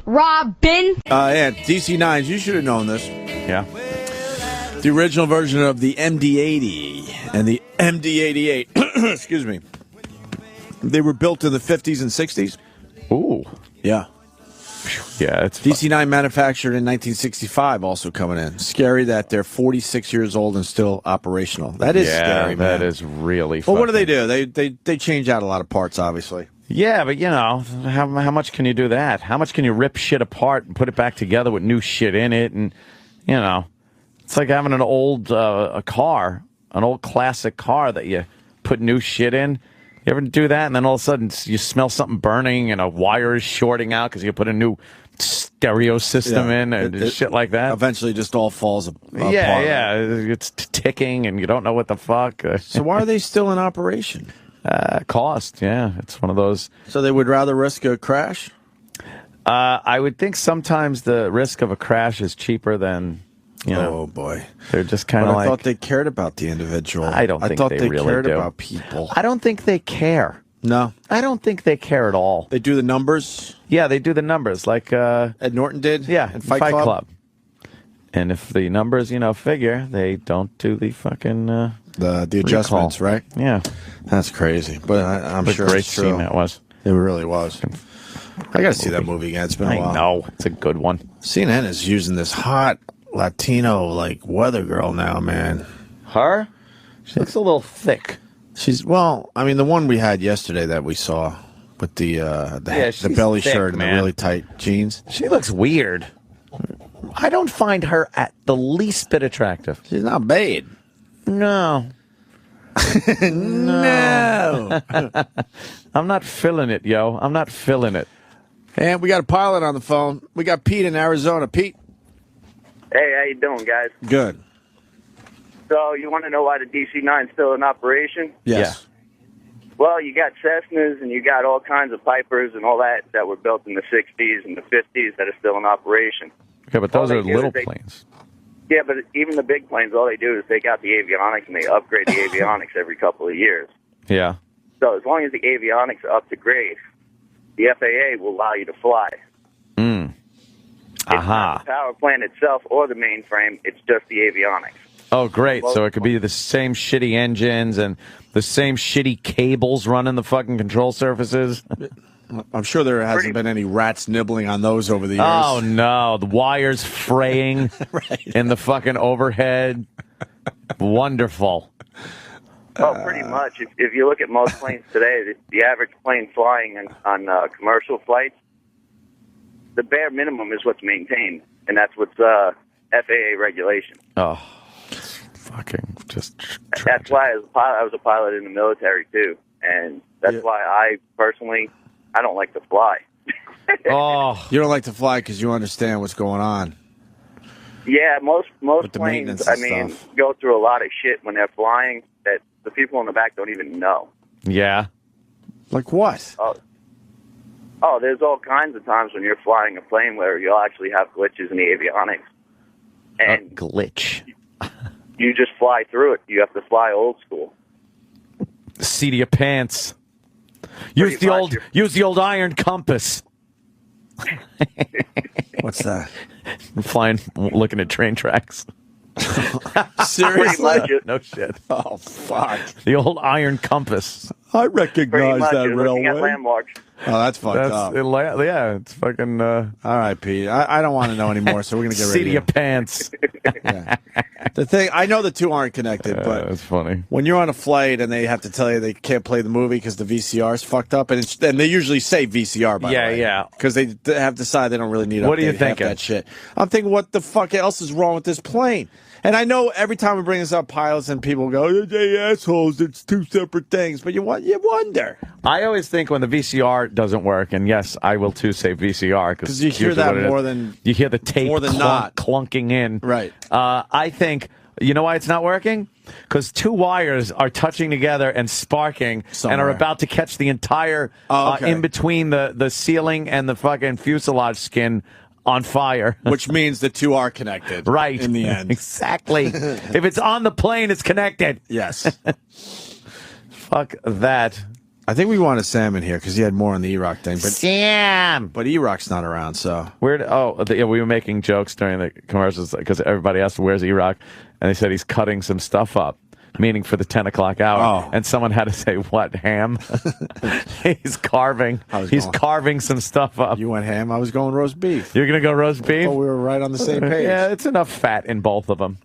Robin. Yeah, DC-9s, you should have known this. Yeah. The original version of the MD-80 and the MD-88, excuse me, they were built in the 50s and 60s. Ooh. Yeah. Yeah, it's DC-9 manufactured in 1965, also coming in. Scary that they're 46 years old and still operational. That is scary, man. That is really Well, what do they do? They change out a lot of parts, obviously. Yeah, but, you know, how much can you do that? How much can you rip shit apart and put it back together with new shit in it? And, you know, it's like having an old a car, an old classic car that you put new shit in. You ever do that? And then all of a sudden you smell something burning and a wire is shorting out because you put a new stereo system in and shit like that. Eventually just all falls apart. Yeah. It's ticking and you don't know what the fuck. So why are they still in operation? Cost, yeah. It's one of those. So they would rather risk a crash? I would think sometimes the risk of a crash is cheaper than, you know. Oh, boy. They're just kind of like. I thought they cared about the individual. I thought they really cared do. about people. I don't think they care. No. I don't think they care at all. They do the numbers? Yeah, they do the numbers like Ed Norton did? Yeah, in Fight Club. And if the numbers, you know, figure, they don't do the fucking the adjustments, right? Yeah. That's crazy. But I'm sure great it's true. scene that was. It really was. I got to see that movie again. It's been a while. I know. It's a good one. CNN is using this hot Latino, like, weather girl now, man. Her? She looks a little thick. Well, I mean, the one we had yesterday that we saw with the belly thick, shirt and man. the really tight jeans. She looks weird. I don't find her at the least bit attractive. She's not bad. No. No. I'm not feeling it, yo. I'm not feeling it. And we got a pilot on the phone. We got Pete in Arizona. Pete. Hey, how you doing, guys? Good. So, you want to know why the DC-9 is still in operation? Yes. Yeah. Well, you got Cessnas and you got all kinds of Pipers and all that were built in the 60s and the 50s that are still in operation. Okay, but those are little planes. Yeah, but even the big planes, all they do is take out the avionics and they upgrade the avionics every couple of years. Yeah. So as long as the avionics are up to grade, the FAA will allow you to fly. It's not the power plant itself or the mainframe, it's just the avionics. Oh, great. So it could be the same shitty engines and the same shitty cables running the fucking control surfaces. I'm sure there hasn't been any rats nibbling on those over the years. Oh, no. The wires fraying in the fucking overhead. Wonderful. Oh, pretty much. If you look at most planes today, the average plane flying on commercial flights, the bare minimum is what's maintained, and that's what's FAA regulation. Oh, fucking just tragic. That's why as a pilot, I was a pilot in the military, too, and that's why I personally, I don't like to fly. Oh, you don't like to fly because you understand what's going on. Yeah, most planes, I mean, go through a lot of shit when they're flying that the people in the back don't even know. Yeah. Like what? Oh, there's all kinds of times when you're flying a plane where you'll actually have glitches in the avionics. And a glitch. You just fly through it. You have to fly old school. Seat of your pants. Use the old iron compass. What's that? I'm flying, looking at train tracks. Seriously? No shit. Oh, fuck. The old iron compass. I recognize that railway. Looking at landmarks. Oh, that's fucked up. Yeah, it's fucking... All right, Pete. I don't want to know anymore, so we're going to get rid of Seat of your pants. Yeah. The thing, I know the two aren't connected, but it's funny. When you're on a flight and they have to tell you they can't play the movie because the VCR's fucked up, and they usually say VCR, by the way. Yeah. Because they have decided they don't really need What are you half thinking? that shit. I'm thinking, what the fuck else is wrong with this plane? And I know every time we bring this up, pilots and people go, they assholes, it's two separate things. But you wonder. I always think when the VCR doesn't work, and yes, I will too say VCR. Because you hear that more than... You hear the tape more than not. clunking in. Right. I think, you know why it's not working? Because two wires are touching together and sparking and are about to catch the entire, in between the ceiling and the fucking fuselage skin on fire. Which means the two are connected. Right. In the end. Exactly. If it's on the plane, it's connected. Yes. Fuck that. I think we wanted Sam in here because he had more on the E-Rock thing. But Sam! But E-Rock's not around, so. We were making jokes during the commercials because everybody asked, where's E-Rock? And they said he's cutting some stuff up, meaning for the 10 o'clock hour. Oh. And someone had to say, what, ham? He's carving. Carving some stuff up. You went ham, I was going roast beef. You're going to go roast beef? Oh, we were right on the same page. Yeah, it's enough fat in both of them.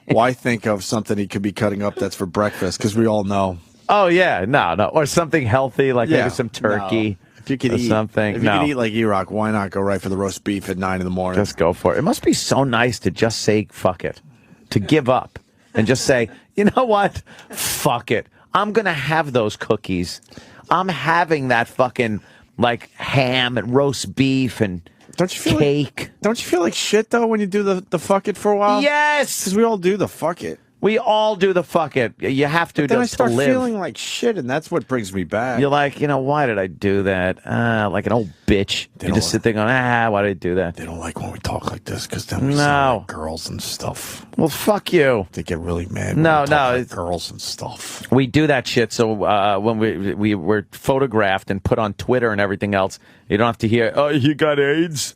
Why think of something he could be cutting up that's for breakfast? Because we all know. Oh, yeah. No. Or something healthy, like maybe some turkey. No. If you could eat something. If you could eat like E-Rock, why not go right for the roast beef at 9 in the morning? Just go for it. It must be so nice to just say, fuck it. To give up. And just say, you know what? Fuck it. I'm going to have those cookies. I'm having that fucking, like, ham and roast beef and cake. Don't you feel like shit, though, when you do the fuck it for a while? Yes! Because we all do the fuck it. We all do the fuck it. You have to But then I just start to live. feeling like shit, and that's what brings me back. You're like, why did I do that? Like an old bitch. You just sit there going, why did I do that? They don't like when we talk like this because then we sound like girls and stuff. Well, fuck you. They get really mad when we talk like girls and stuff. We do that shit so when we were photographed and put on Twitter and everything else, you don't have to hear, oh, you got AIDS?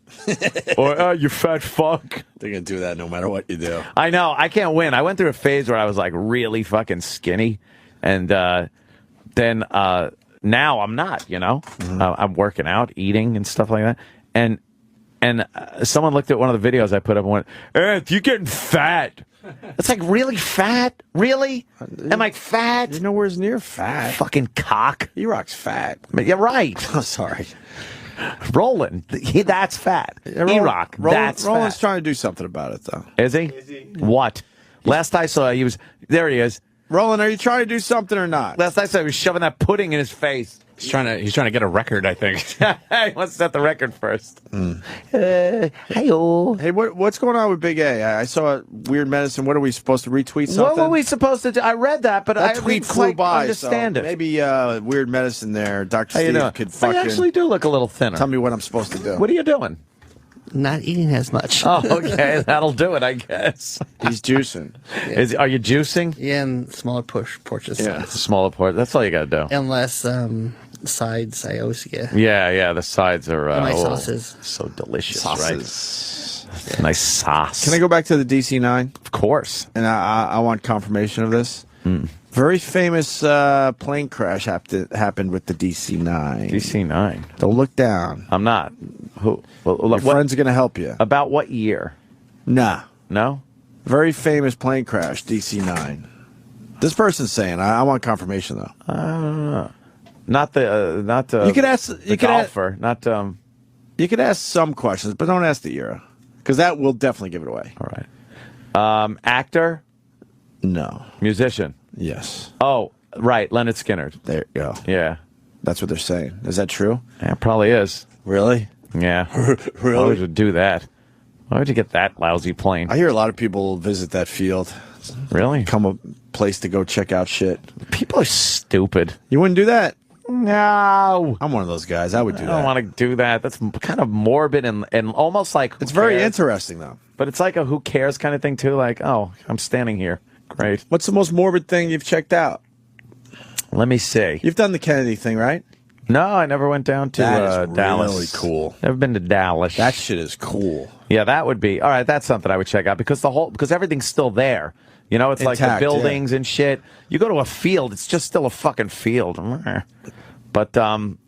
Or, oh, you fat fuck. They're going to do that no matter what you do. I know. I can't win. I went through a phase where I was like really fucking skinny. And then now I'm not, Mm-hmm. I'm working out, eating and stuff like that. And someone looked at one of the videos I put up and went, you're getting fat. It's like, really fat? Really? Am I fat? You're nowhere near fat. Fucking cock. E-Rock's fat. You're right. Oh, sorry. Roland, that's fat. E-Rock, that's fat. Roland's trying to do something about it, though. Is he? What? Last I saw, there he is. Roland, are you trying to do something or not? Last I saw, he was shoving that pudding in his face. He's trying to get a record, I think. Hey, let's set the record first. Hey-o. Hey, what's going on with Big A? I saw Weird Medicine. What are we supposed to retweet something? What were we supposed to do? I read that, but I tweet didn't flew quite by. understand so it. Maybe Weird Medicine there. Dr. How you Steve doing? could I fucking actually do look a little thinner. tell me what I'm supposed to do. What are you doing? Not eating as much. Oh, okay. That'll do it, I guess. He's juicing. Are you juicing? Yeah, and smaller portions. Yeah, smaller portion. That's all you got to do. And less sides, I always get. Yeah. The sides are my sauces. So delicious, Sauces. right? Yeah. Nice sauce. Can I go back to the DC-9? Of course. And I want confirmation of this. Very famous plane crash happened with the DC-9. DC-9. Don't look down. I'm not. Who? Your friends are going to help you. About what year? Nah. No? Very famous plane crash, DC-9. This person's saying. I want confirmation, though. Not the You could ask the golfer. Not You could ask some questions, but don't ask the era, because that will definitely give it away. All right. Actor? No. Musician? Yes. Oh, right. Leonard Skinner. There you go. Yeah. That's what they're saying. Is that true? Yeah, it probably is. Really? Yeah. Really? Why would you do that? Why would you get that lousy plane? I hear a lot of people visit that field. Really? Become a place to go check out shit. People are stupid. You wouldn't do that? No. I'm one of those guys. I would do that. I don't want to do that. That's kind of morbid and almost like... It's very interesting, though. But it's like a who cares kind of thing, too. Like, oh, I'm standing here. Great. What's the most morbid thing you've checked out? Let me see. You've done the Kennedy thing, right? No, I never went down to That is Dallas. really cool. Never been to Dallas. That shit is cool. Yeah, that would be... All right, that's something I would check out because everything's still there. You know, it's Intact, like the buildings and shit. You go to a field, it's just still a fucking field. But,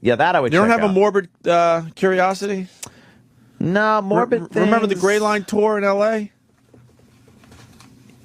yeah, that I would check out. You don't have a morbid curiosity? No, morbid things. Remember the Gray Line tour in L.A.?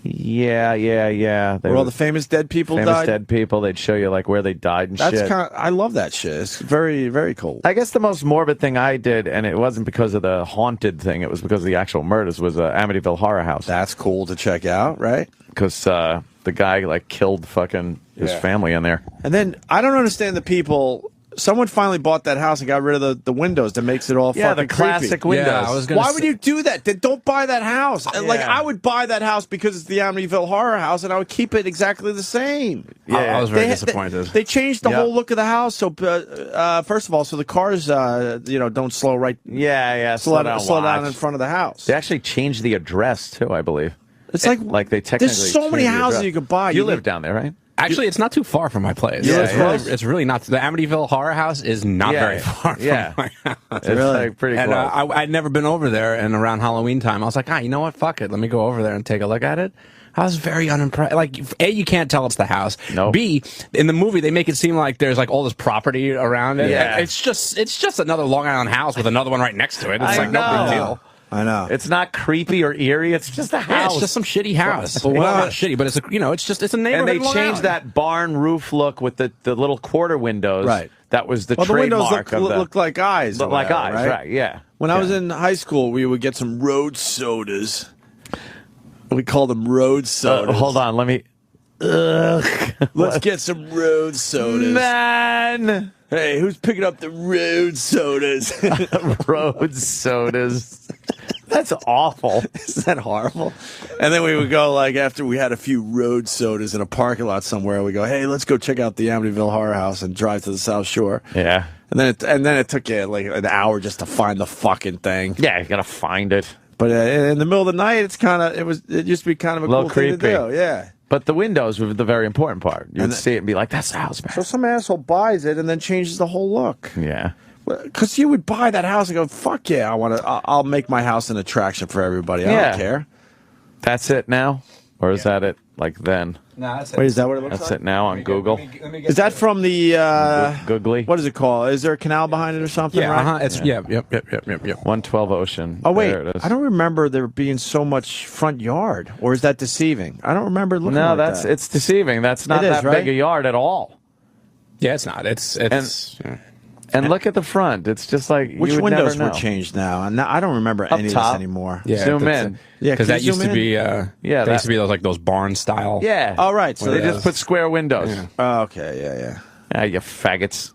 Yeah. Where all the famous dead people died? Famous dead people. They'd show you, like, where they died and shit. I love that shit. It's very, very cool. I guess the most morbid thing I did, and it wasn't because of the haunted thing, it was because of the actual murders, was Amityville Horror House. That's cool to check out, right? Because the guy, like, killed fucking his family in there. And then, I don't understand the people... Someone finally bought that house and got rid of the windows that makes it all fucking the classic creepy. windows. Yeah, I was gonna Why would you do that? Then don't buy that house. Like, I would buy that house because it's the Amityville Horror House, and I would keep it exactly the same. I was very disappointed. They changed the whole look of the house. So, first of all, so the cars, don't slow right. Yeah. Slow down in front of the house. They actually changed the address, too, I believe. It's like they technically there's so many changed the houses address. you could buy. You live down there, right? Actually, it's not too far from my place. Yeah, It's really not. The Amityville Horror House is not very far from my house. It's like pretty And close. I'd never been over there, and around Halloween time, I was like, you know what? Fuck it. Let me go over there and take a look at it. I was very unimpressed. Like, A, you can't tell it's the house. Nope. B, in the movie, they make it seem like there's like all this property around it. Yeah. It's just another Long Island house with another one right next to it. It's like no big deal. I know. It's not creepy or eerie. It's just a Yeah, house. it's just some shitty house. But Well, not shitty, but it's a neighborhood. And they in Long changed Island. that barn roof look with the little quarter windows. Right. That was the Well, the windows trademark look like eyes. look or like whatever, eyes, right? Yeah. When I was in high school, we would get some road sodas. We called them road sodas. Hold on, let me. Let's get some road sodas. Man, Hey, who's picking up the road sodas? road sodas. That's awful. Isn't that horrible? And then we would go, like, after we had a few road sodas in a parking lot somewhere, we go, hey, let's go check out the Amityville Horror House and drive to the South Shore. Yeah. And then it took you like an hour just to find the fucking thing. Yeah, you gotta find it. But in the middle of the night, it used to be kind of a Little cool thing creepy. to do. Yeah. But the windows were the very important part. You would And see it and be like, "That's the house, man." So some asshole buys it and then changes the whole look. Yeah. Because you would buy that house and go, fuck yeah, I'll make my house an attraction for everybody. I Yeah. don't care. That's it now, or is that it? Like then? No, that's Wait, is that what it looks That's like? it now on Google. Is that from the Googly. what is it called? Is there a canal behind it or something? Yeah, right? It's yep. 112 Ocean. Oh wait, There it is. I don't remember there being so much front yard, or is that deceiving? I don't remember looking. No, like that. it's deceiving. That's not It is, that right? big a yard at all. Yeah, it's not. It's And look at the front. It's just like Which you would windows never were know. changed now? And I don't remember any of top. this anymore. yeah. Zoom that's- in. Yeah, because can that you used zoom to be Yeah, that that- used to be those barn style. Yeah. Oh, right. So they they just put square windows. Yeah. Oh, okay, yeah. Ah, you faggots.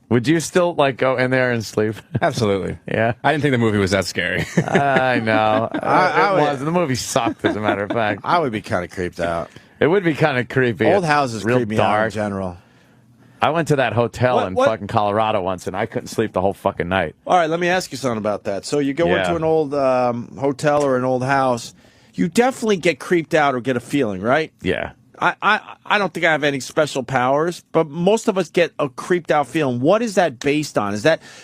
Would you still like go in there and sleep? Absolutely. Yeah. I didn't think the movie was that scary. I know. I It would- was. The movie sucked, as a matter of fact. I would be kind of creeped out. It would be kind of creepy. Old It's houses real creep me out in dark. general. I went to that hotel What- in what- fucking Colorado once, and I couldn't sleep the whole fucking night. All right, let me ask you something about that. So you go Yeah. into an old hotel or an old house, you definitely get creeped out or get a feeling, right? Yeah. I don't think I have any special powers, but most of us get a creeped out feeling. What is that based on?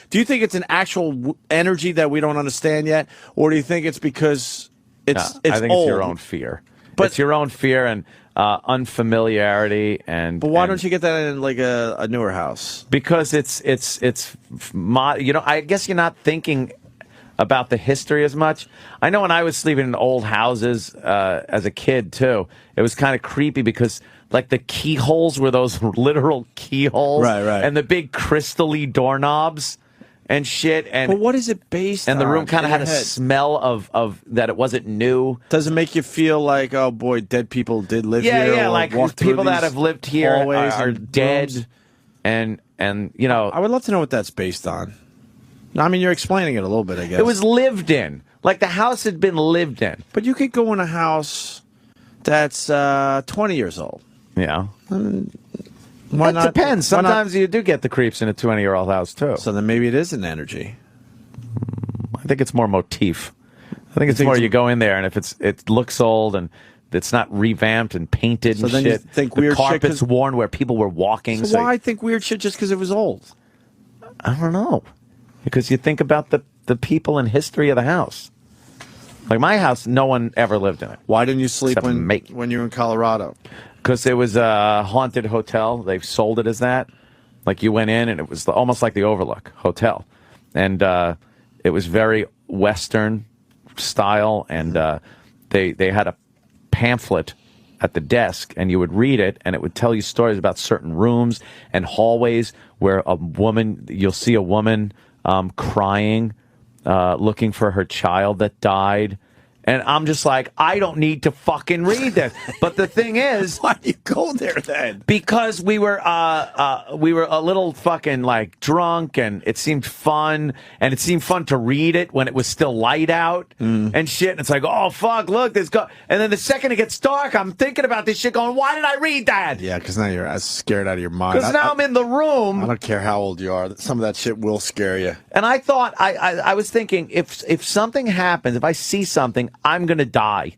Do you think it's an actual energy that we don't understand yet, or do you think it's because it's I think old? it's your own fear. But- It's your own fear and unfamiliarity, and But why and- don't you get that in like a newer house? Because I guess you're not thinking about the history as much. I know when I was sleeping in old houses as a kid too, it was kind of creepy because like the keyholes were those literal keyholes, Right. and the big crystal-y doorknobs and shit, But and what is it based on? the room kind of in had a your head? smell of that it wasn't new. Does it make you feel like, oh boy, dead people did live Yeah, here? yeah, or like walk through people that these have lived here hallways are and dead, rooms? and you know, I would love to know what that's based on. I mean, you're explaining it a little bit, I guess. it was lived in. Like the house had been lived in. But you could go in a house that's 20 years old. Yeah. Why It not? depends. why not- Sometimes you do get the creeps in a 20-year-old house, too. So then maybe it is an energy. I think it's more motif. I think it's think more it's- you go in there and if it looks old and it's not revamped and painted So and then you shit. think the weird shit carpet's 'cause- worn where people were walking. So why think weird shit just because it was old? I don't know. Because you think about the people and history of the house. Like my house, no one ever lived in it. Why didn't you sleep Except me. when you were in Colorado? Because it was a haunted hotel. They've sold it as that. Like you went in and it was almost like the Overlook Hotel. And it was very Western style. And they had a pamphlet at the desk and you would read it and it would tell you stories about certain rooms and hallways where you'll see a woman crying, looking for her child that died. And I'm just like, I don't need to fucking read this. But the thing is, Why do you go there then? because we were a little fucking like drunk and it seemed fun and it seemed fun to read it when it was still light out and shit. And it's like, oh fuck, look, and then the second it gets dark, I'm thinking about this shit going, why did I read that? Yeah, because now you're as scared out of your mind. Because now I'm in the I room don't care how old you are. Some of that shit will scare you. and I thought I was thinking if something happens, if I see something, I'm gonna die.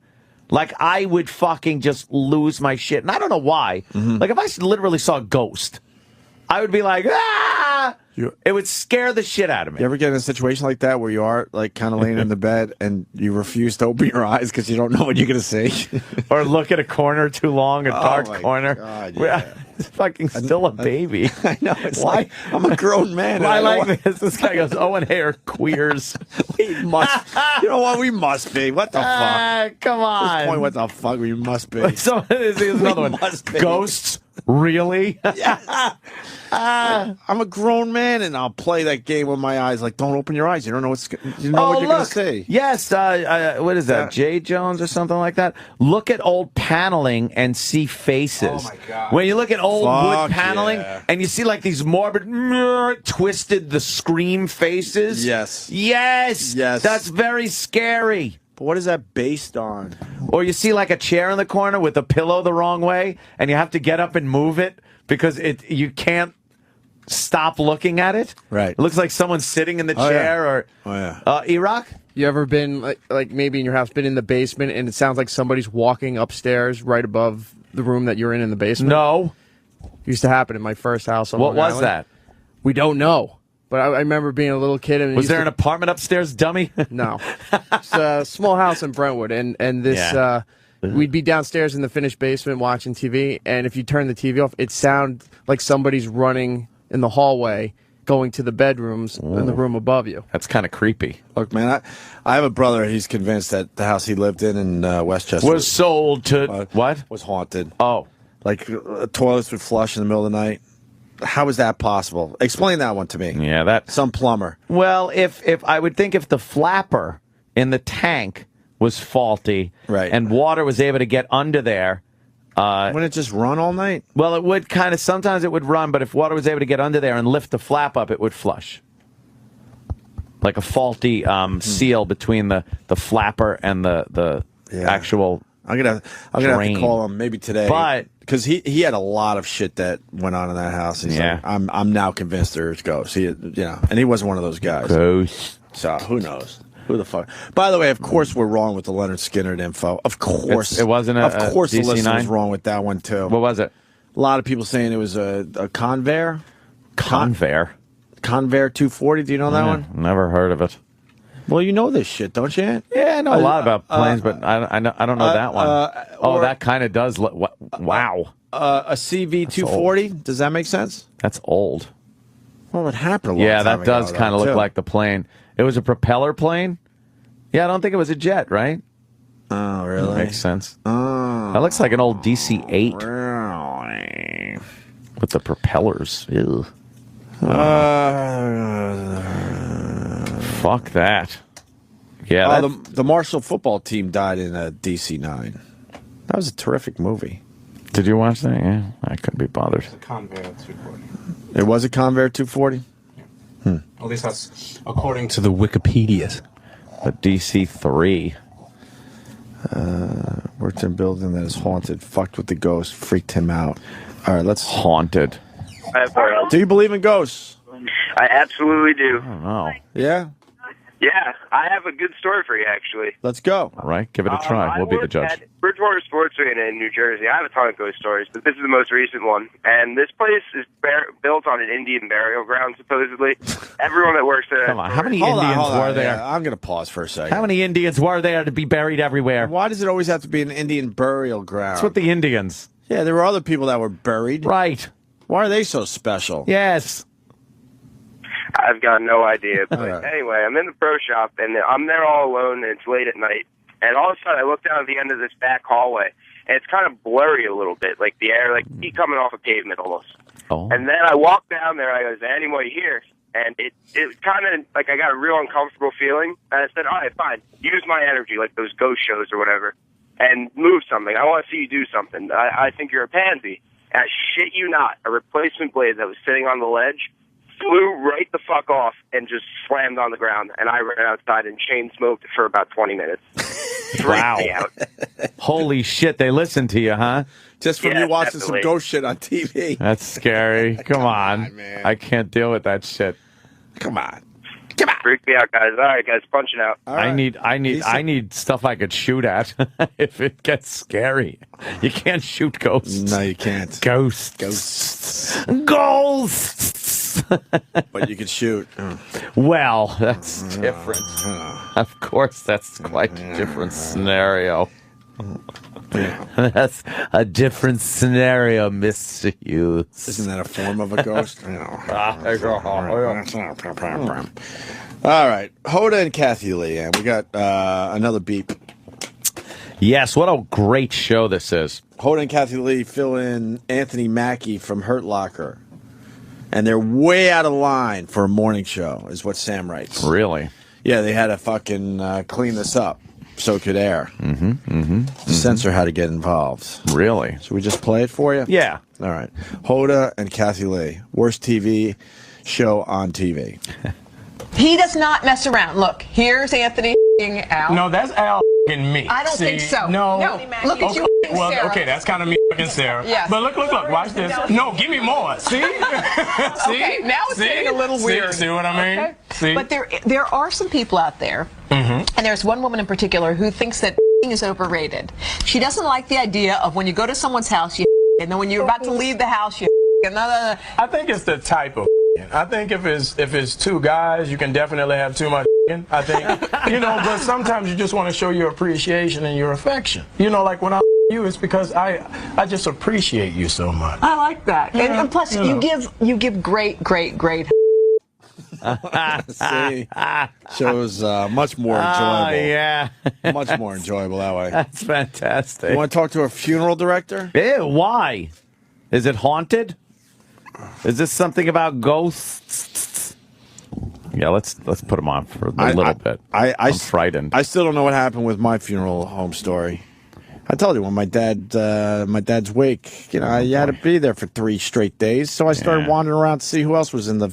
Like, I would fucking just lose my shit. And I don't know why. Like, if I literally saw a ghost, I would be like, ah! It would scare the shit out of me. You ever get in a situation like that where you are like kind of laying in the bed and you refuse to open your eyes because you don't know what you're going to see? Or look at a corner too long, a dark my corner. God, yeah. It's fucking still a baby. I know. It's like, I'm a grown man. and I don't like want- this. This guy goes, Owen Hare queers. We must. You know what? We must be. What the fuck? Ah, come At this point, on. what the fuck? We must be. So here's another one. must be. Ghosts? Really? I'm a grown man, and I'll play that game with my eyes. Like, don't open your eyes. You don't know what you're going to see. Yes, what is that? Jay Jones or something like that? Look at old paneling and see faces. Oh, my God. When you look at old Fuck wood paneling yeah. and you see like these morbid, twisted, the scream faces. Yes. Yes. Yes. That's very scary. But what is that based on? Or you see like a chair in the corner with a pillow the wrong way, and you have to get up and move it because you can't stop looking at it. Right. It looks like someone's sitting in the Oh, chair. yeah. Or Oh, yeah. Iraq. You ever been like maybe in your house, been in the basement, and it sounds like somebody's walking upstairs right above the room that you're in the basement? No. It used to happen in my first house. On What Long was Island. that? We don't know. But I remember being a little kid. And it Was used there to- an apartment upstairs, dummy? No. It's a small house in Brentwood, and this Yeah. we'd be downstairs in the finished basement watching TV, and if you turn the TV off, it sounded like somebody's running in the hallway, going to the bedrooms in the room above you. That's kind of creepy. Look, man, I have a brother. He's convinced that the house he lived in Westchester Was sold to what? was haunted. Oh, Like toilets would flush in the middle of the night. How is that possible? Explain that one to me. yeah, that. Some plumber. Well, if I would think if the flapper in the tank was faulty, Right. and water was able to get under there, Wouldn't it just run all night? well, it would kind of. Sometimes it would run, but if water was able to get under there and lift the flap up, it would flush. Like a faulty seal between the flapper and the Yeah. actual. I'm gonna have Drain. to call him maybe today. But- because he had a lot of shit that went on in that house. He's Yeah. like, I'm now convinced there's ghosts. And he wasn't one of those guys. Ghost. So who knows? Who the fuck? By the way, of course we're wrong with the Leonard Skinner info. Of course, It wasn't a- Of course, a the listener DC9? was wrong with that one too. What was it? A lot of people saying it was a Convair. Convair. Convair 240. Do you know that one? Never heard of it. Well, you know this shit, don't you? Yeah, I know a lot about planes, but I don't know that one. or- that kind of does. Wow, A CV 240. Does that make sense? that's old. Well, it happened a long Yeah, time that does ago, kind of though, look too. like the plane. It was a propeller plane. Yeah, I don't think it was a jet, right? Oh, really? Makes sense. Oh. That looks like an old DC-8 Really? with the propellers. Ew. Fuck that. Yeah, the Marshall football team died in a DC-9. That was a terrific movie. did you watch that? Yeah, I couldn't be bothered. Convair 240. It was a Convair 240? At least that's according to the Wikipedia. The DC-3. Worked in a building that is haunted, fucked with the ghost, freaked him out. All right, let's... Haunted. Do you believe in ghosts? I absolutely do. Oh, Yeah? Yeah, I have a good story for you, actually. Let's go. all right. Give it a try. We'll be the work judge. at Bridgewater Sports Arena in New Jersey. I have a ton of ghost stories, but this is the most recent one. And this place is built on an Indian burial ground, supposedly. Everyone that works there... Come on. How many Hold on, Indians hold on. were there? Yeah, I'm going to pause for a second. How many Indians were there to be buried everywhere? Why does it always have to be an Indian burial ground? That's what the Indians. Yeah, there were other people that were buried. Right. Why are they so special? Yes. I've got no idea. But All right. anyway, I'm in the pro shop, and I'm there all alone, and it's late at night. And all of a sudden, I look down at the end of this back hallway, and it's kind of blurry a little bit, like the air, like heat coming off a pavement almost. Oh. And then I walk down there, I go, is there anybody here? And it kind of, like, I got a real uncomfortable feeling. And I said, all right, fine, use my energy, like those ghost shows or whatever, and move something. I want to see you do something. I think you're a pansy. And I shit you not, a replacement blade that was sitting on the ledge flew right the fuck off and just slammed on the ground. And I ran outside and chain smoked for about 20 minutes. Wow. Freaked me out. Holy shit, they listened to you, huh? Just from Yeah, you watching definitely. some ghost shit on TV. That's scary. Come on. man. I can't deal with that shit. Come on. Come on. Freak me out, guys. All right, guys, punching out. All right. I need stuff I could shoot at if it gets scary. You can't shoot ghosts. No, you can't. Ghosts. But you can shoot. Well, that's different. Of course, that's quite a different scenario. That's a different scenario, Mr. Hughes. Isn't that a form of a ghost? All All right. Hoda and Kathie Lee. And we got another beep. Yes, what a great show this is. Hoda and Kathie Lee fill in Anthony Mackie from Hurt Locker. And they're way out of line for a morning show, is what Sam writes. Really? Yeah, they had to fucking clean this up so it could air. Censor how to get involved. Really? Should we just play it for you? Yeah. All right. Hoda and Kathie Lee. Worst TV show on TV. He does not mess around. Look, here's Anthony Al. No, that's Al and me. I don't think so. No. Look at you, Well, Sarah. okay, that's kind of me and Sarah. Yes. But look, watch this. No, give me more. See? See? Okay, now it's getting a little weird. See what I mean? Okay. See? But there are some people out there, and there's one woman in particular who thinks that is overrated. She doesn't like the idea of when you go to someone's house, you and then when you're about to leave the house, you I think it's the type of I think if it's two guys, you can definitely have too much I think, but sometimes you just want to show your appreciation and your affection. Like when I you, it's because I just appreciate you so much. I like that. Yeah, and plus, you give great. See? Shows much more enjoyable. Yeah. Much more enjoyable that way. That's fantastic. You want to talk to a funeral director? Ew, why? Is it haunted? Is this something about ghosts? Yeah, let's put him on for a little bit. I'm frightened. I still don't know what happened with my funeral home story. I told you when my dad's wake, you had to be there for 3 straight days. So I started wandering around to see who else was in the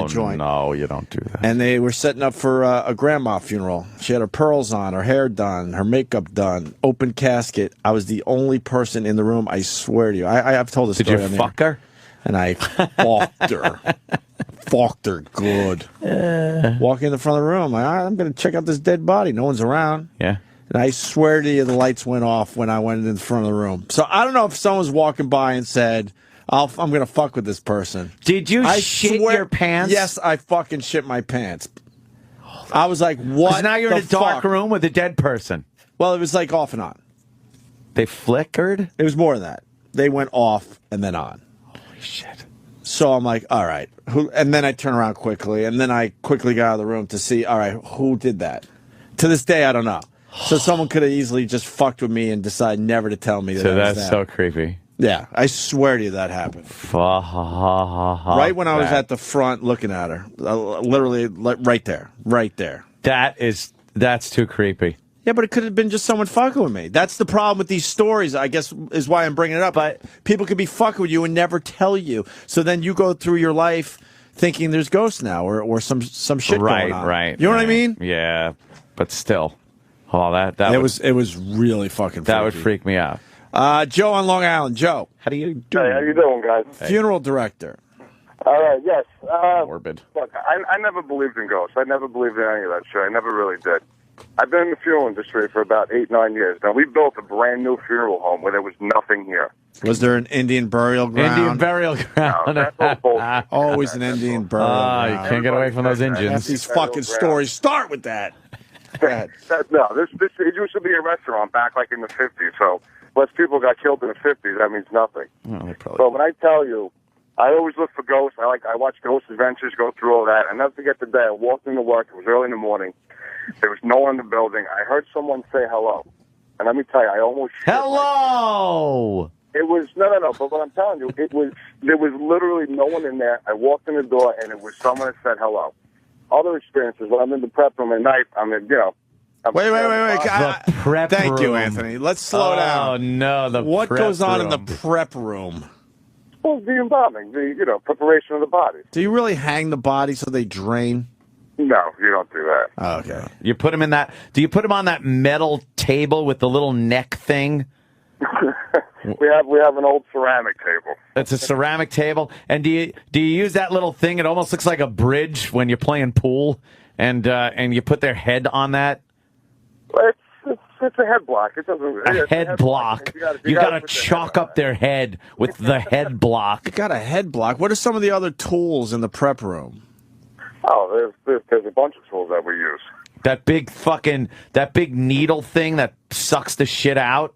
joint. No, you don't do that. And they were setting up for a grandma funeral. She had her pearls on, her hair done, her makeup done, open casket. I was the only person in the room. I swear to you, I've told this story. Did you fuck her? And I fucked her. Fucked her good. Walk in the front of the room. I'm going to check out this dead body. No one's around. Yeah. And I swear to you, the lights went off when I went in the front of the room. So I don't know if someone's walking by and said, I'm going to fuck with this person. Did you shit your pants? Yes, I fucking shit my pants. I was like, what? 'Cause now you're in a dark room with a dead person. Well, it was like off and on. They flickered? It was more than that. They went off and then on. Holy shit. So I'm like, all right. And then I turn around quickly. And then I quickly got out of the room to see, all right, who did that? To this day, I don't know. So someone could have easily just fucked with me and decided never to tell me that. So that was that's that. so creepy. Yeah, I swear to you that happened. Right when I was at the front looking at her. Literally, right there. Right there. That's too creepy. Yeah, but it could have been just someone fucking with me. That's the problem with these stories, I guess, is why I'm bringing it up. But people could be fucking with you and never tell you. So then you go through your life thinking there's ghosts now or some shit going on. Right. You know what I mean? Yeah, but still. Oh, it was really fucking freaky. That would freak me out. Joe on Long Island. Joe. How do you do? Hey, how you doing, guys? Funeral director. All right, yes. Morbid. Look, I never believed in ghosts. I never believed in any of that shit. I never really did. I've been in the funeral industry for about 8-9 years. Now, we built a brand new funeral home where there was nothing here. Was there an Indian burial ground? Indian burial ground. No, that's all bullshit. Always an Indian burial ground. You can't get away from those That's Indians. these fucking stories. Start with that. Go ahead. No, it used to be a restaurant back like in the 50s. So, unless people got killed in the 50s, that means nothing. So when I tell you, I always look for ghosts. I watch Ghost Adventures, go through all that. I never forget the day I walked into work. It was early in the morning. There was no one in the building. I heard someone say hello. And let me tell you, I almost shit Hello! It was, no. But what I'm telling you, there was literally no one in there. I walked in the door, and it was someone that said hello. Other experiences, when I'm in the prep room at night, Wait. The prep Thank you, room. Anthony. Let's slow down. Oh, no, What prep goes on in room. the prep room? Well, the embalming, preparation of the body. Do you really hang the body so they drain? No, you don't do that. Oh, okay. You put him in that. Do you put him on that metal table with the little neck thing? we have an old ceramic table. It's a ceramic table. And do you use that little thing? It almost looks like a bridge when you're playing pool, and you put their head on that. It's a head block. It doesn't. A head block. You got to chalk up their head with the head block. You got a head block. What are some of the other tools in the prep room? Oh, there's a bunch of tools that we use. That big needle thing that sucks the shit out.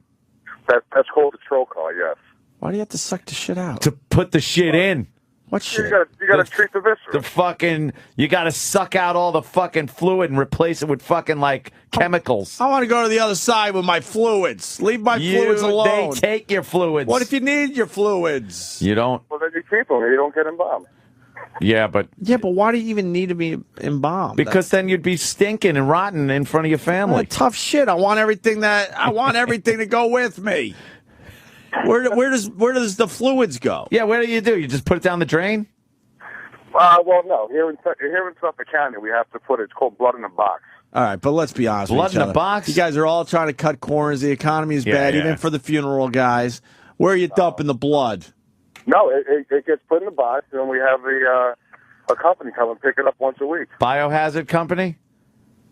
That's called a trocar. Yes. Why do you have to suck the shit out? To put the shit in. What shit? You gotta treat the viscera. You gotta suck out all the fucking fluid and replace it with fucking like chemicals. I want to go to the other side with my fluids. Leave my fluids alone. They take your fluids. What if you need your fluids? You don't. Well, then you keep them. You don't get embalmed. Yeah, but why do you even need to be embalmed? Because then you'd be stinking and rotten in front of your family. Tough shit. I want everything to go with me. Where does the fluids go? Yeah, what do? You just put it down the drain? Well, no. Here in Suffolk County, we have to put it. It's called blood in a box. All right, but let's be honest. Blood with each in a other. box? You guys are all trying to cut corners. The economy is bad, even for the funeral guys. Where are you dumping the blood? No, it gets put in the box, and we have a company come and pick it up once a week. Biohazard company?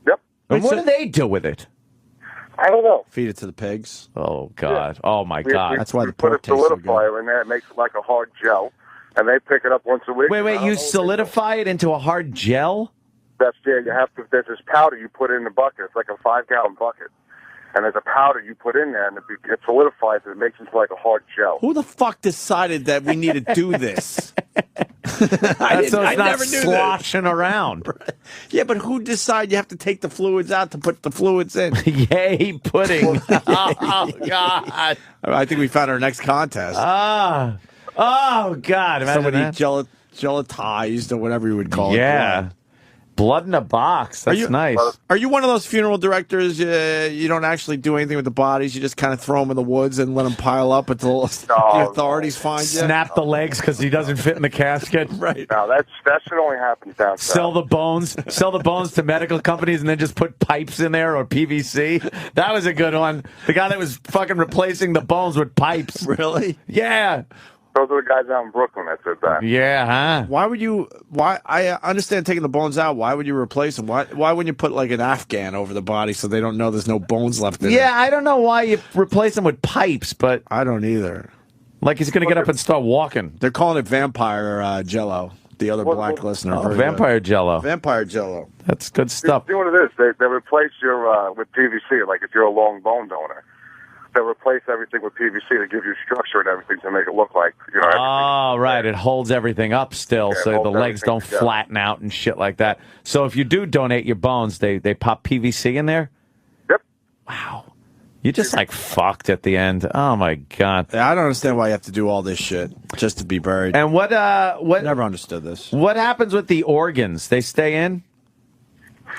Yep. And what do they do with it? I don't know. Feed it to the pigs. Oh, God. Yeah. Oh, my God. That's why the put pork a solidifier in there. It makes it like a hard gel, and they pick it up once a week. Wait, you solidify it into a hard gel? You have to. There's this powder you put in the bucket. It's like a 5-gallon bucket. And there's a powder you put in there, and it solidifies it. It makes it into like a hard gel. Who the fuck decided that we need to do this? I never knew sloshing around. Yeah, but who decided you have to take the fluids out to put the fluids in? Yay, pudding. Oh, God. I think we found our next contest. Oh, God. Imagine somebody that. gelatized or whatever you would call it. Yeah. Blood in a box. That's nice. Are you one of those funeral directors? You don't actually do anything with the bodies. You just kind of throw them in the woods and let them pile up until the authorities find you. Snap the legs because he doesn't fit in the casket. Right. No, that should only happen down south. Sell the bones to medical companies and then just put pipes in there or PVC. That was a good one. The guy that was fucking replacing the bones with pipes. Really? Yeah. Those are the guys out in Brooklyn that did that. Yeah, huh? Why I understand taking the bones out. Why would you replace them? Why wouldn't you put like an Afghan over the body so they don't know there's no bones left in it? Yeah, I don't know why you replace them with pipes, but I don't either. Like he's going to get up and start walking. They're calling it vampire jello. The other black listener. Vampire jello. Vampire jello. That's good stuff. You know what it is? They replace your with PVC, like if you're a long bone donor. They replace everything with PVC to give you structure and everything to make it look like, everything. Oh, right. It holds everything up still, so the legs don't flatten out and shit like that. So if you do donate your bones, they pop PVC in there? Yep. Wow. You just like fucked at the end. Oh, my God. Yeah, I don't understand why you have to do all this shit just to be buried. And what never understood this. What happens with the organs? They stay in?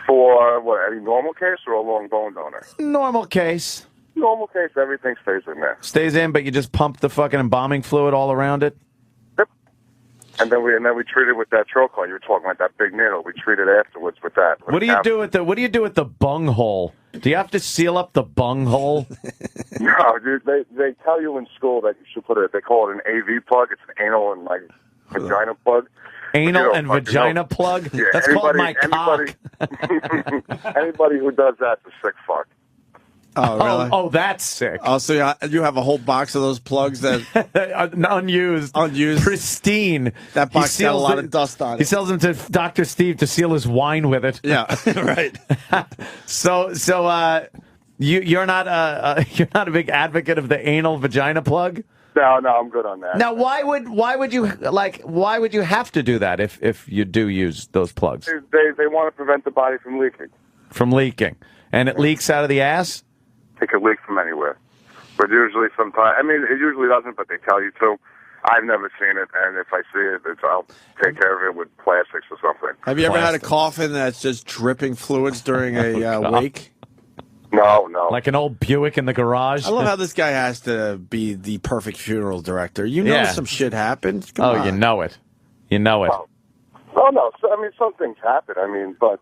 For what, any normal case or a long bone donor? Normal case. Normal case, everything stays in there. Stays in, but you just pump the fucking embalming fluid all around it? Yep. And then we treat it with that trocar. You were talking about that big needle. We treat it afterwards with that. What do you do with the bung hole? Do you have to seal up the bung hole? No, dude. They tell you in school that you should put it. They call it an AV plug. It's an anal and like vagina plug. Anal and vagina plug? Yeah, that's called my cock. Anybody who does that's a sick fuck. Oh, really? Oh, that's sick. Oh, so you have a whole box of those plugs that unused, pristine. That box got a lot of dust on it. He sells them to Dr. Steve to seal his wine with it. Yeah, right. So you're not a big advocate of the anal vagina plug? No, I'm good on that. Now, why would you have to do that if you do use those plugs? They want to prevent the body from leaking. From leaking, and it leaks out of the ass. It could leak from anywhere, but usually sometimes. I mean, it usually doesn't, but they tell you to. I've never seen it, and if I see it, I'll take care of it with plastics or something. Have you ever had a coffin that's just dripping fluids during a wake? No. Like an old Buick in the garage. I love how this guy has to be the perfect funeral director. You know some shit happened. Come on. You know it. You know it. Well, no. So, I mean, some things happen. I mean, but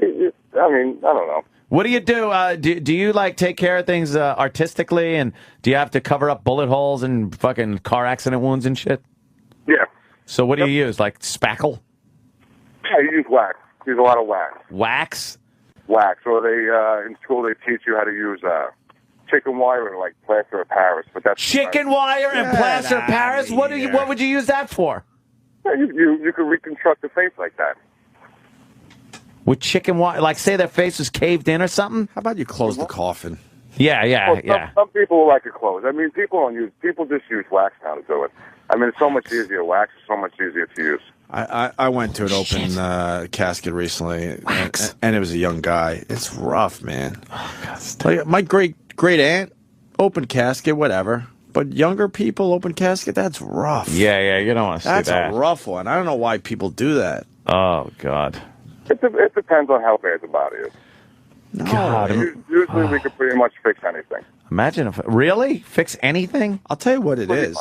I don't know. What do you do? Do you like take care of things artistically, and do you have to cover up bullet holes and fucking car accident wounds and shit? Yeah. So what do you use? Like spackle? Yeah, you use wax. Use a lot of wax. Wax? Wax. Or they in school they teach you how to use chicken wire and like plaster of Paris. But that's Chicken wire and plaster of Paris? What would you use that for? Yeah, you can reconstruct the face like that. With chicken wire? Like say their face was caved in or something? How about you close the coffin? Yeah. Some people like it closed. I mean, people just use wax now to do it. I mean, it's so much easier. Wax is so much easier to use. I went to an open casket recently, and it was a young guy. It's rough, man. Like my great aunt, open casket, whatever. But younger people, open casket, that's rough. Yeah, you don't want to see that. That's a rough one. I don't know why people do that. Oh, God. It depends on how bad the body is. No. God. Usually we can pretty much fix anything. Imagine if... Really? Fix anything? I'll tell you what it is.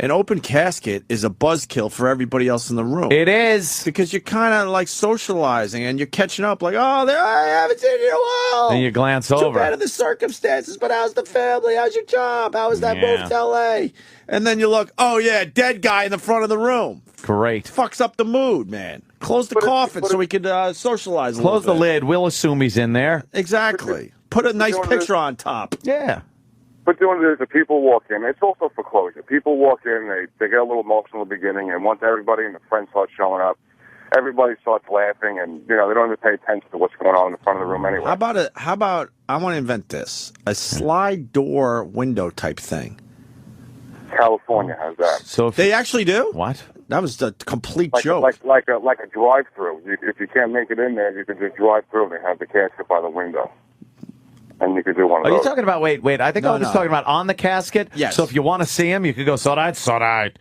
An open casket is a buzzkill for everybody else in the room. It is. Because you're kind of like socializing and you're catching up like, oh, I haven't seen you in a while. Then you glance Too over. bad of the circumstances, but how's the family? How's your job? How was that move to L.A.? And then you look, oh, yeah, dead guy in the front of the room. Great. Fucks up the mood, man. Close the coffin so we could socialize a Close the little bit. lid. We'll assume he's in there. Exactly. Put a nice picture on top. Yeah. But doing this, the people walk in. It's also for closure. People walk in, they get a little emotional in the beginning, and once everybody and the friends start showing up, everybody starts laughing, and they don't even pay attention to what's going on in the front of the room anyway. How about I want to invent this, a slide door window type thing. California has that. So if they actually do? What? That was a complete like, joke. Like a drive-through. If you can't make it in there, you can just drive through. They have the casket by the window. And you could do one of Are those. you talking about, wait, I think I was talking about on the casket. Yes. So if you want to see him, you could go, sorry.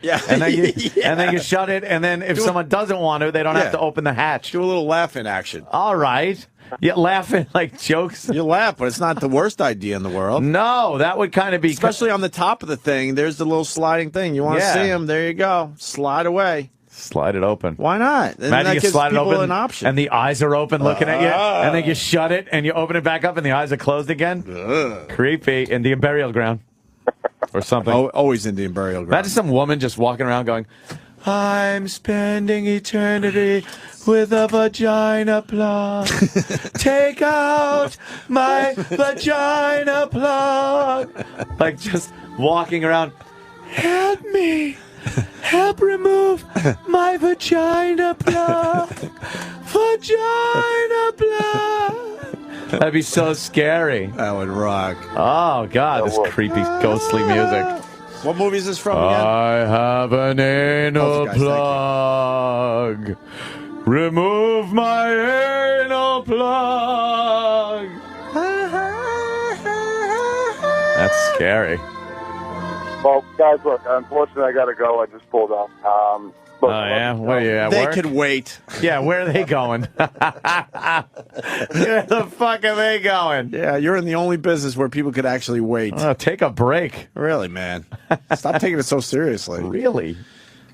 Yeah. And then you shut it, and then if someone doesn't want to, they don't have to open the hatch. Do a little laughing action. All right. Yeah, laughing like jokes. You laugh, but it's not the worst idea in the world. No, that would kind of be... Especially on the top of the thing, there's the little sliding thing. You want to see him, there you go. Slide away. Slide it open. Why not? And Imagine that you gives slide it people open, an option. and the eyes are open looking at you, and then you shut it, and you open it back up, and the eyes are closed again. Creepy. Indian burial ground. Or something. Always Indian burial ground. Imagine some woman just walking around going, I'm spending eternity with a vagina plug. Take out my vagina plug. Like just walking around, help me. Help remove my vagina plug. Vagina plug. That'd be so scary. That would rock. Oh, God, this creepy, ghostly music. What movie is this from again? I have an anal plug. Remove my anal plug. That's scary. Well, guys, look, unfortunately, I got to go. I just pulled up. Oh, yeah? Where are you at They work? could wait. Yeah, where are they going? Where the fuck are they going? Yeah, you're in the only business where people could actually wait. Oh, take a break. Really, man. Stop taking it so seriously. Really?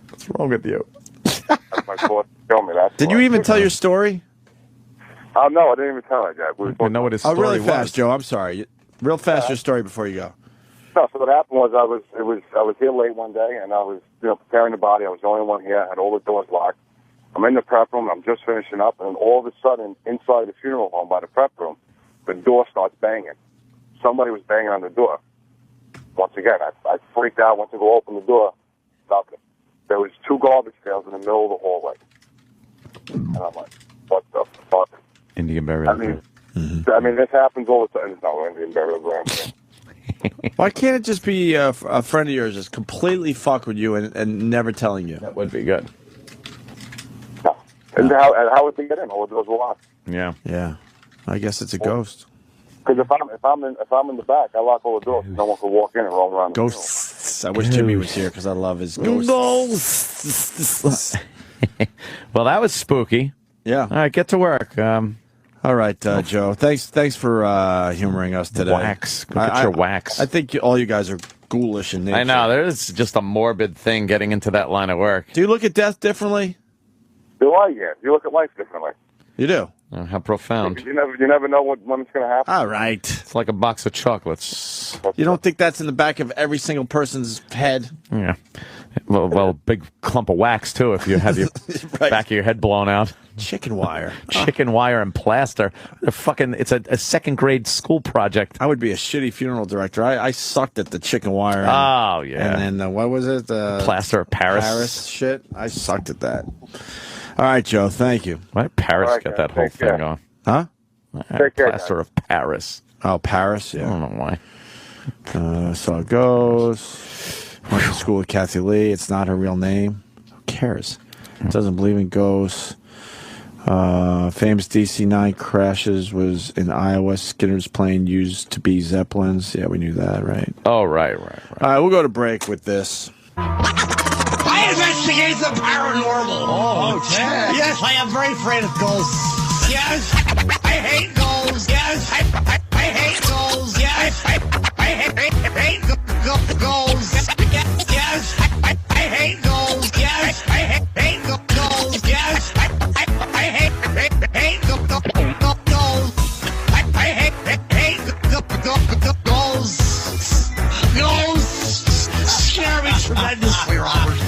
What's wrong with you? My boss told me that. Did you even tell your story? No, I didn't even tell it yet. I know what his story really was. fast, Joe. I'm sorry. Real fast, your story before you go. No, so what happened was I was here late one day, and I was preparing the body. I was the only one here. I had all the doors locked. I'm in the prep room. I'm just finishing up, and all of a sudden, inside the funeral home by the prep room, the door starts banging. Somebody was banging on the door. Once again, I freaked out. Went to go open the door. Nothing. There was 2 garbage pails in the middle of the hallway, and I'm like, "What the fuck?" Indian burial. I mean, this happens all the time. There's no Indian burial ground. Why can't it just be a friend of yours just completely fuck with you and never telling you? That would be good. No. And how would they get in? All the doors were locked. Yeah. Yeah. I guess it's a ghost. Because if I'm in the back, I lock all the doors. No one can walk in and roam around. Ghosts. I wish Jimmy was here because I love his ghosts. Well, that was spooky. Yeah. All right, get to work. All right, Joe. Thanks for humoring us today. Wax. Go get your wax. I think all you guys are ghoulish in nature. I know. There's just a morbid thing getting into that line of work. Do you look at death differently? Do I? Yeah. You look at life differently. You do. How profound. You never know when it's going to happen. All right. It's like a box of chocolates. You don't think that's in the back of every single person's head? Yeah. Well, big clump of wax, too, if you have your Right. back of your head blown out. Chicken wire. Chicken wire and plaster. It's a second grade school project. I would be a shitty funeral director. I sucked at the chicken wire. Oh, yeah. And then what was it? Plaster of Paris. Paris shit. I sucked at that. All right, Joe. Thank you. Why did Paris All right, get guys. that whole Take thing care. going? Huh? Take care, Plaster guys. of Paris. Oh, Paris. I Yeah. don't know why. So it goes. Went to school with Kathie Lee. It's not her real name. Who cares? Doesn't believe in ghosts. Famous DC-9 crashes was in Iowa. Skinner's plane used to be Zeppelins. Yeah, we knew that, right? Oh, right. All right, we'll go to break with this. I investigate the paranormal. Oh, Ted. Yes, I am very afraid of ghosts. Yes, I hate ghosts. Yes, I hate ghosts. Yes, I hate ghosts. Yes, I hate ghosts. Yes, I hate ghosts. Yes, I hate ghosts. I hate ghosts. Ghosts scare me tremendously, Robert.